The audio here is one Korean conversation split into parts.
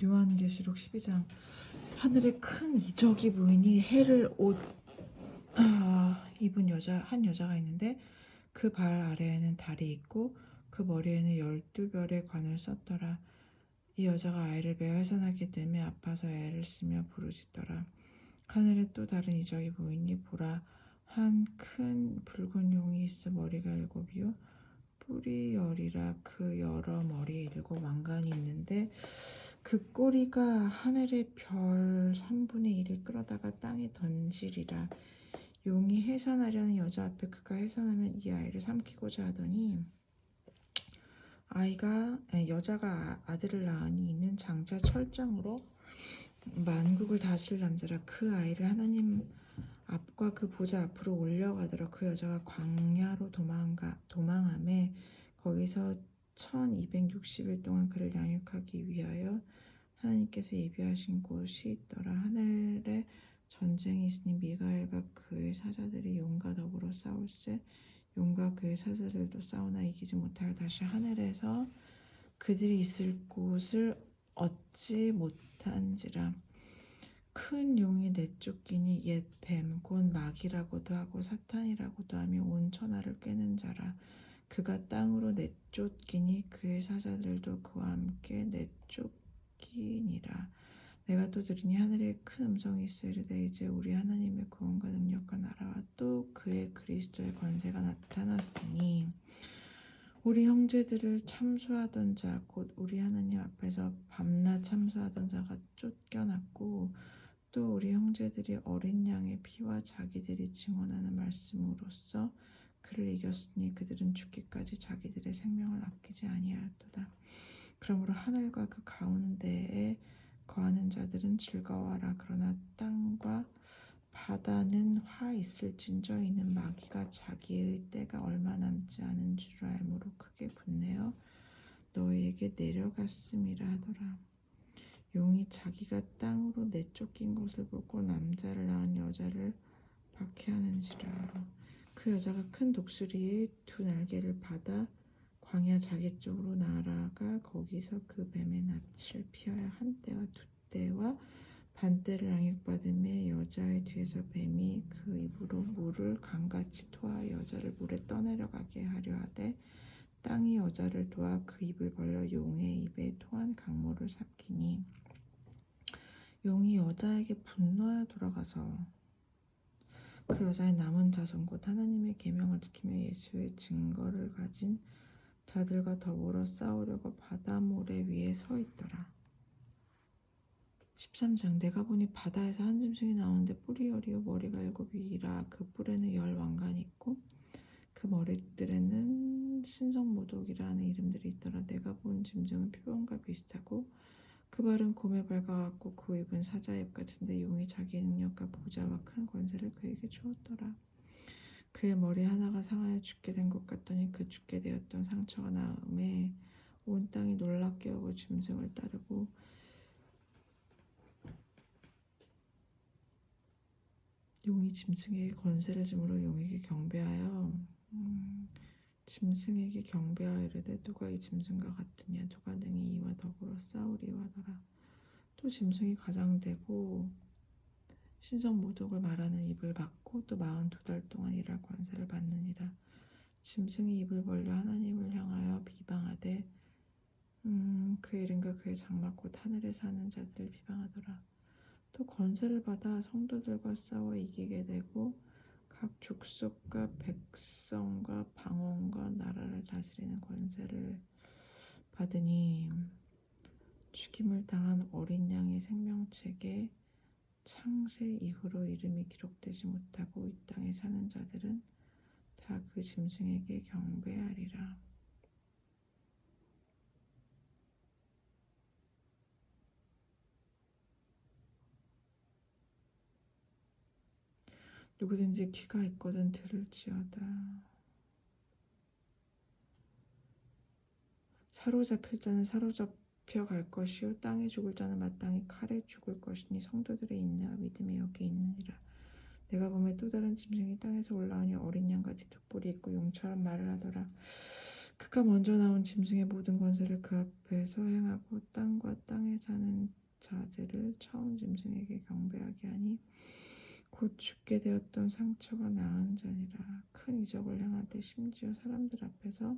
요한계시록 12장. 하늘에 큰 이적이 보이니 해를 옷 입은 한 여자가 있는데 그 발 아래에는 달이 있고 그 머리에는 12별의 관을 썼더라. 이 여자가 아이를 베어 해산하기 때문에 아파서 애를 쓰며 부르짖더라. 하늘에 또 다른 이적이 보이니 보라, 한 큰 붉은 용이 있어 머리가 7이요 뿔이 10이라. 그 여러 머리에 7왕관이 있는데 그 꼬리가 하늘의 별 3분의 1을 끌어다가 땅에 던지리라. 용이 해산하려는 여자 앞에 그가 해산하면 이 아이를 삼키고자 하더니 여자가 아들을 낳으니 이는 장차 철장으로 만국을 다스릴 남자라. 그 아이를 하나님 앞과 그 보좌 앞으로 올려가더라. 그 여자가 광야로 도망하매 거기서 1260일 동안 그를 양육하기 위하여 하나님께서 예비하신 곳이 있더라. 하늘에 전쟁이 있으니 미가엘과 그의 사자들이 용과 더불어 싸울세. 용과 그의 사자들도 싸우나 이기지 못하여 다시 하늘에서 그들이 있을 곳을 얻지 못한지라. 큰 용이 내쫓기니 옛 뱀 곧 마귀라고도 하고 사탄이라고도 하며 온 천하를 꿰는 자라. 그가 땅으로 내쫓기니 그의 사자들도 그와 함께 내쫓기니라. 내가 또 들으니 하늘에 큰 음성이 있어 이르되 이제 우리 하나님의 구원과 능력과 나라와 또 그의 그리스도의 권세가 나타났으니 우리 형제들을 참소하던 자 곧 우리 하나님 앞에서 밤낮 참소하던 자가 쫓겨났고 또 우리 형제들이 어린 양의 피와 자기들이 증언하는 말씀으로써 그를 이겼으니 그들은 죽기까지 자기들의 생명을 아끼지 아니하였도다. 그러므로 하늘과 그 가운데에 거하는 자들은 즐거워하라. 그러나 땅과 바다는 화 있을진저 이는 마귀가 자기의 때가 얼마 남지 않은 줄 알므로 크게 분내어 너희에게 내려갔음이라 하더라. 용이 자기가 땅으로 내쫓긴 것을 보고 남자를 낳은 여자를 박해하는지라. 그 여자가 큰 독수리의 2날개를 받아 광야 자기 쪽으로 날아가 거기서 그 뱀의 낯을 피하여 한 때와 2때와 반때를 양육받음에 여자의 뒤에서 뱀이 그 입으로 물을 강같이 토하여 여자를 물에 떠내려가게 하려 하되 땅이 여자를 도와 그 입을 벌려 용의 입에 토한 강물을 삭히니 용이 여자에게 분노하여 돌아가서 그 여자의 남은 자손 곧 하나님의 계명을 지키며 예수의 증거를 가진 자들과 더불어 싸우려고 바다 모래 위에 서 있더라. 13장. 내가 보니 바다에서 한 짐승이 나오는데 뿔이 10이요 머리가 7이라. 그 뿔에는 10왕관이 있고 그 머리들에는 신성모독이라는 이름들이 있더라. 내가 본 짐승은 표범과 비슷하고 그 발은 곰의 발과 같고 그 입은 사자의 입 같은데 용이 자기의 능력과 보좌와 큰 권세를 그에게 주었더라. 그의 머리 하나가 상하여 죽게 된 것 같더니 그 죽게 되었던 상처가 나음에 온 땅이 놀랍게 여겨 짐승을 따르고 용이 짐승에게 권세를 주므로 용에게 경배하여 짐승에게 경배하여 이르되 누가 이 짐승과 같으냐 누가 능히 이와 더불어 싸우리요 하더라. 또 짐승이 가장되고 신성모독을 말하는 입을 받고 또 42달 동안 일할 권세를 받느니라. 짐승이 입을 벌려 하나님을 향하여 비방하되 그의 이름과 그의 장막 곧 하늘에 사는 자들을 비방하더라. 또 권세를 받아 성도들과 싸워 이기게 되고 각 족속과 백성과 방언과 나라를 다스리는 권세를 받으니 죽임을 당한 어린 양의 생명책에 창세 이후로 이름이 기록되지 못하고 이 땅에 사는 자들은 다 그 짐승에게 경배하리라. 누구든지 귀가 있거든 들을지어다. 사로잡힐 자는 사로잡혀 갈 것이요 땅에 죽을 자는 마땅히 칼에 죽을 것이니 성도들의 인내와 믿음이 여기 있느니라. 내가 보매 또 다른 짐승이 땅에서 올라오니 어린 양같이 두 뿔이 있고 용처럼 말을 하더라. 그가 먼저 나온 짐승의 모든 권세를 그 앞에서 행하고 땅과 땅에 사는 자들을 처음 짐승에게 경배하게 하니 곧 죽게 되었던 상처가 나은 자니라. 큰 이적을 행하되 심지어 사람들 앞에서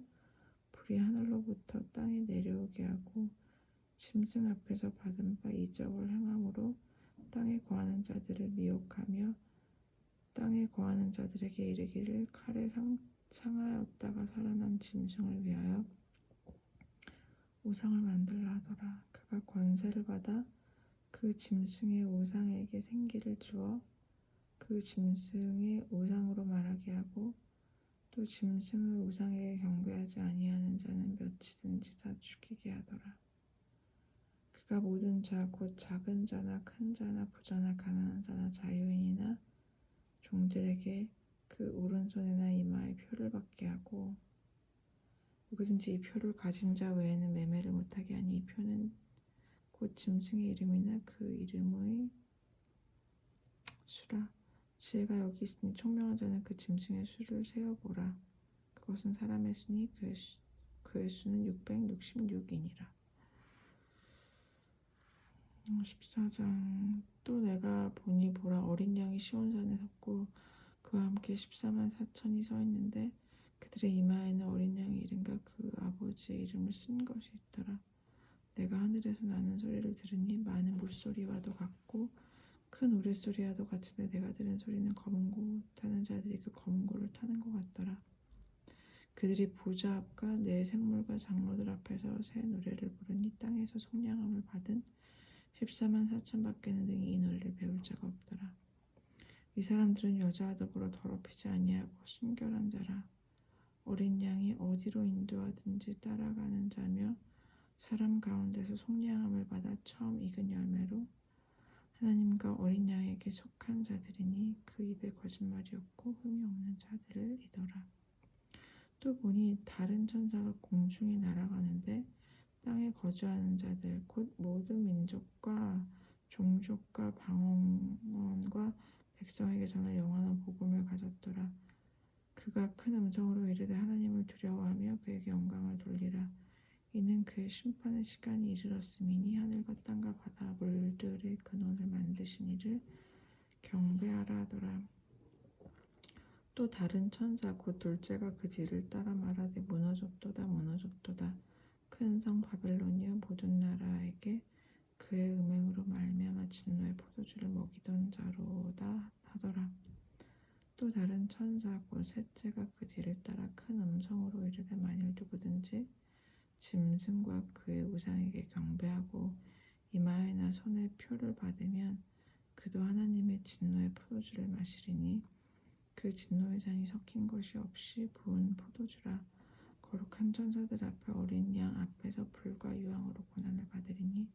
불이 하늘로부터 땅에 내려오게 하고 짐승 앞에서 받은 바 이적을 행함으로 땅에 거하는 자들을 미혹하며 땅에 거하는 자들에게 이르기를 칼에 상하였다가 살아난 짐승을 위하여 우상을 만들라 하더라. 그가 권세를 받아 그 짐승의 우상에게 생기를 주어 그 짐승의 우상으로 말하게 하고 또 짐승의 우상에게 경배하지 아니하는 자는 몇이든지 다 죽이게 하더라. 그가 모든 자 곧 작은 자나 큰 자나 부자나 가난한 자나 자유인이나 종들에게 그 오른손이나 이마에 표를 받게 하고 누구든지 이 표를 가진 자 외에는 매매를 못하게 하니 이 표는 곧 짐승의 이름이나 그 이름의 수라. 지혜가 여기 있으니 총명한 자는 그 짐승의 수를 세어보라. 그것은 사람의 수니 그의 수는 666이니라. 14장. 또 내가 보니 보라, 어린 양이 시온산에 섰고 그와 함께 14만 4천이 서 있는데 그들의 이마에는 어린 양의 이름과 그 아버지의 이름을 쓴 것이 있더라. 내가 하늘에서 나는 소리를 들으니 많은 물소리와도 같고 큰 우레소리와도 같은데 내가 들은 소리는 검은 고 타는 자들이 그 검은 고를 타는 것 같더라. 그들이 보좌 앞과 네 생물과 장로들 앞에서 새 노래를 부르니 땅에서 속량함을 받은 14만 4천 밖에는 등이 이 노래를 배울 자가 없더라. 이 사람들은 여자와 더불어 더럽히지 아니하고 순결한 자라. 어린 양이 어디로 인도하든지 따라가는 자며 사람 가운데서 속량함을 받아 처음 익은 열매로 하나님과 어린 양에게 속한 자들이니 그 입에 거짓말이 없고 흠이 없는 자들이더라. 또 보니 다른 천사가 공중에 날아가는데 땅에 거주하는 자들 곧 모든 민족과 종족과 방언과 백성에게 전할 영원한 복음을 가졌더라. 그가 큰 음성으로 이르되 하나님을 두려워하며 그에게 영광을 돌리라. 이는 그의 심판의 시간이 이르렀음이니 하늘과 땅과 바다 물들의 근원을 만드신 이를 경배하라 하더라. 또 다른 천사 곧 둘째가 그 뒤를 따라 말하되 무너졌도다 무너졌도다. 큰 성 바벨론이여 모든 나라에게 그의 음행으로 말미암아 진노의 포도주를 먹이던 자로다 하더라. 또 다른 천사 곧 셋째가 그 뒤를 따라 큰 음성으로 이르되 만일 누구든지 짐승과 그의 우상에게 경배하고 이마에나 손에 표를 받으면 그도 하나님의 진노의 포도주를 마시리니 그 진노의 잔이 섞인 것이 없이 부은 포도주라. 거룩한 천사들 앞에 어린 양 앞에서 불과 유황으로 고난을 받으리니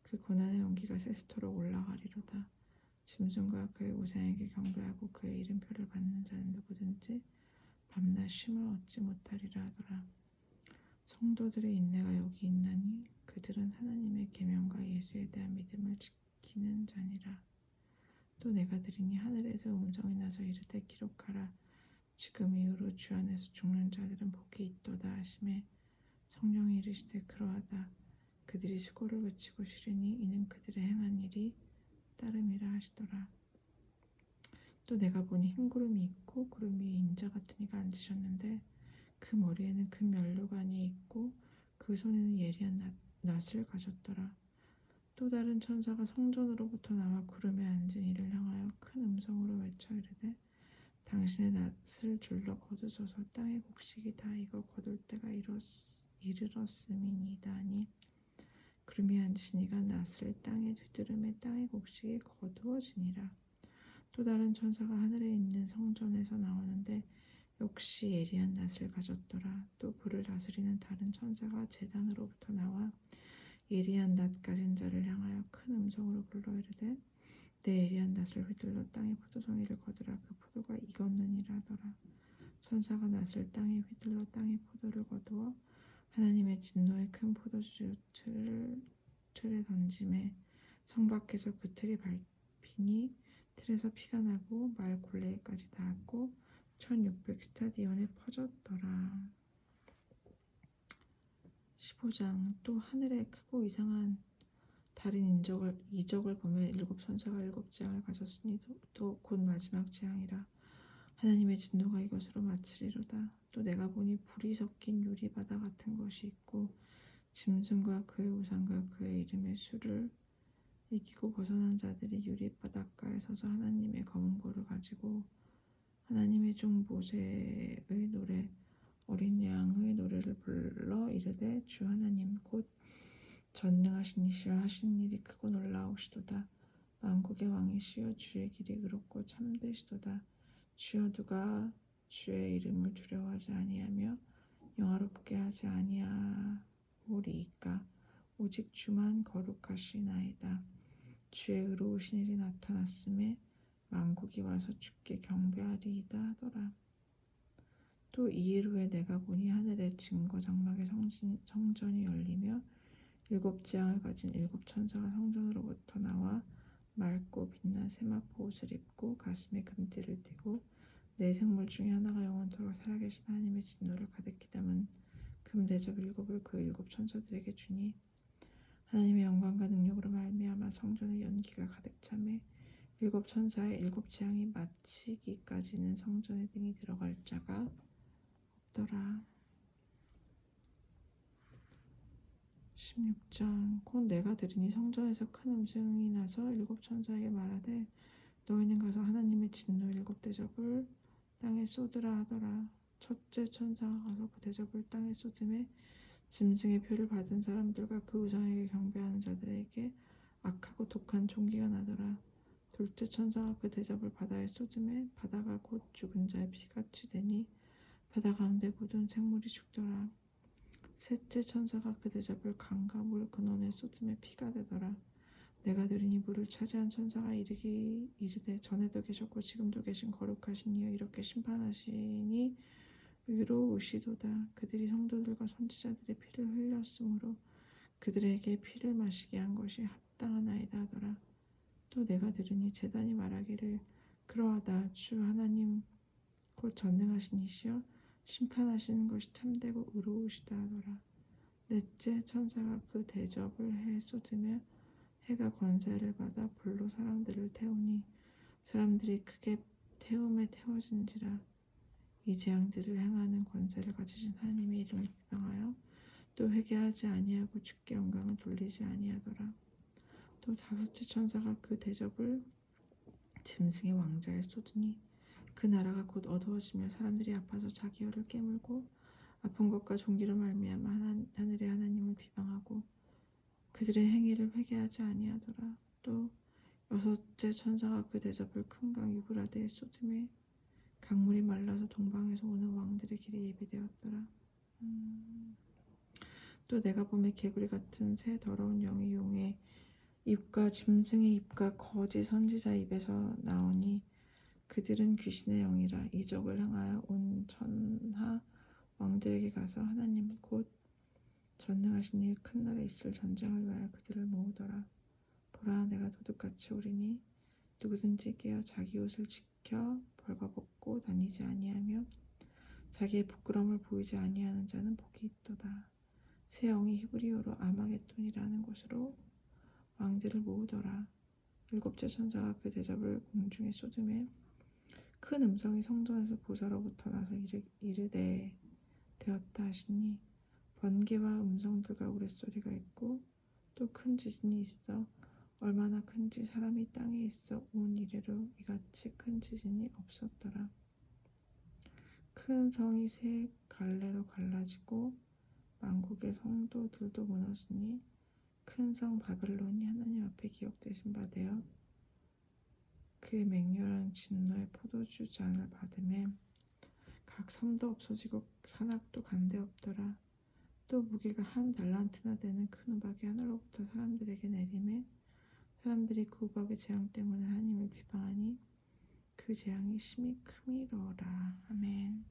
그 고난의 온기가 세스토록 올라가리로다. 짐승과 그의 우상에게 경배하고 그의 이름표를 받는 자는 누구든지 밤낮 쉼을 얻지 못하리라 하더라. 성도들의 인내가 여기 있나니 그들은 하나님의 계명과 예수에 대한 믿음을 지키는 자니라. 또 내가 들으니 하늘에서 음성이 나서 이르되 기록하라. 지금 이후로 주 안에서 죽는 자들은 복이 있도다 하시매 성령이 이르시되 그러하다. 그들이 수고를 그치고 쉬리니 이는 그들의 행한 일이 따름이라 하시더라. 또 내가 보니 흰 구름이 있고 구름 위에 인자 같은 이가 앉으셨는데 그 머리에는 금 면류관이 있고 그 손에는 예리한 낫을 가졌더라. 또 다른 천사가 성전으로부터 나와 구름에 앉은 이를 향하여 큰 음성으로 외쳐 이르되 당신의 낫을 줄로 거두소서. 땅의 곡식이 다 익어 거둘 때가 이르렀음이니이다 하니 구름에 앉으신 이가 낫을 땅에 뒤들음에 땅의 곡식이 거두어지니라. 또 다른 천사가 하늘에 있는 성전에서 나오는데 역시 예리한 낫을 가졌더라. 또 불을 다스리는 다른 천사가 제단으로부터 나와 예리한 낫 가진 자를 향하여 큰 음성으로 불러 이르되 내 예리한 낫을 휘둘러 땅의 포도송이를 거두라. 그 포도가 익었느니라 하더라. 천사가 낫을 땅에 휘둘러 땅의 포도를 거두어 하나님의 진노의 큰 포도주 틀에 던짐에 성 밖에서 그 틀이 밟히니 틀에서 피가 나고 말 굴레까지 닿았고 1600 스타디온에 퍼졌더라. 15장. 또 하늘에 크고 이상한 다른 이적을 보며 일곱 천사가 일곱 재앙을 가졌으니 또 곧 마지막 재앙이라. 하나님의 진노가 이것으로 마치리로다. 또 내가 보니 불이 섞인 유리바다 같은 것이 있고 짐승과 그의 우상과 그의 이름의 수를 이기고 벗어난 자들이 유리바닷가에 서서 하나님의 검은 고를 가지고 하나님의 종 모세의 노래 어린 양의 노래를 불러 이르되 주 하나님 곧 전능하신 이시여 하신 일이 크고 놀라우시도다. 만국의 왕이시여 주의 길이 의롭고 참되시도다. 주여 누가 주의 이름을 두려워하지 아니하며 영화롭게 하지 아니하오리이까. 오직 주만 거룩하시나이다. 주의 의로우신 일이 나타났음에 만국이 와서 주께 경배하리이다 하더라. 또 이일 후에 내가 보니 하늘의 증거 장막의 성전이 열리며 일곱 재앙을 가진 일곱 천사가 성전으로부터 나와 맑고 빛난 세마포 옷을 입고 가슴에 금띠를 띠고 네 생물 중에 하나가 영원토록 살아계신 하나님의 진노를 가득히 담은 금대접 일곱을 그 일곱 천사들에게 주니 하나님의 영광과 능력으로 말미암아 성전의 연기가 가득 차매 일곱 천사의 일곱 재앙이 마치기까지는 성전에 등이 들어갈 자가 없더라. 16장. 곧 내가 들으니 성전에서 큰 음성이 나서 일곱 천사에게 말하되 너희는 가서 하나님의 진노 일곱 대접을 땅에 쏟으라 하더라. 첫째 천사가 가서 그 대접을 땅에 쏟음에 짐승의 표를 받은 사람들과 그 우상에게 경배하는 자들에게 악하고 독한 총기가 나더라. 둘째 천사가 그 대접을 바다에 쏟음에 바다가 곧 죽은 자의 피같이 되니 바다 가운데 모든 생물이 죽더라. 셋째 천사가 그 대접을 강과 물 근원에 쏟음에 피가 되더라. 내가 들으니 물을 차지한 천사가 이르되 전에도 계셨고 지금도 계신 거룩하신 이여 이렇게 심판하시니 의로우시도다. 그들이 성도들과 선지자들의 피를 흘렸으므로 그들에게 피를 마시게 한 것이 합당하나이다 하더라. 또 내가 들으니 제단이 말하기를 그러하다. 주 하나님 곧 전능하신 이시여 심판하시는 것이 참되고 의로우시다 하더라. 넷째 천사가 그 대접을 해 쏟으며 해가 권세를 받아 불로 사람들을 태우니 사람들이 크게 태움에 태워진지라. 이 재앙들을 행하는 권세를 가지신 하나님의 이름을 비방하여 또 회개하지 아니하고 주께 영광을 돌리지 아니하더라. 또 다섯째 천사가 그 대접을 짐승의 왕자에 쏟으니 그 나라가 곧 어두워지며 사람들이 아파서 자기 혀를 깨물고 아픈 것과 종기로 말미암아 하늘의 하나님을 비방하고 그들의 행위를 회개하지 아니하더라. 또 여섯째 천사가 그 대접을 큰 강 유브라데에 쏟음에 강물이 말라서 동방에서 오는 왕들의 길이 예비되었더라. 또 내가 보매 개구리 같은 새 더러운 영이 용의 입과 짐승의 입과 거짓 선지자 입에서 나오니 그들은 귀신의 영이라. 이적을 행하여 온 천하 왕들에게 가서 하나님 곧 전능하신 이 큰 날에 있을 전쟁을 위하여 그들을 모으더라. 보라 내가 도둑같이 오리니 누구든지 깨어 자기 옷을 지켜 벌거벗고 다니지 아니하며 자기의 부끄러움을 보이지 아니하는 자는 복이 있도다. 새 영이 히브리어로 아마겟돈이라는 곳으로 왕들을 모으더라. 일곱째 천사가 그 대접을 공중에 쏟음에 큰 음성이 성전에서 보좌로부터 나서 이르되 되었다 하시니 번개와 음성들과 우레소리가 있고 또 큰 지진이 있어 얼마나 큰지 사람이 땅에 있어 온 이래로 이같이 큰 지진이 없었더라. 큰 성이 세 갈래로 갈라지고 만국의 성도들도 무너지니 큰 성 바벨론이 하나님 앞에 기억되신 바 되어 그의 맹렬한 진노의 포도주 잔을 받음에 각 섬도 없어지고 산악도 간데 없더라. 또 무게가 한 달란트나 되는 큰 우박이 하늘로부터 사람들에게 내림에 사람들이 그 우박의 재앙 때문에 하나님을 비방하니 그 재앙이 심히 크미러라. 아멘.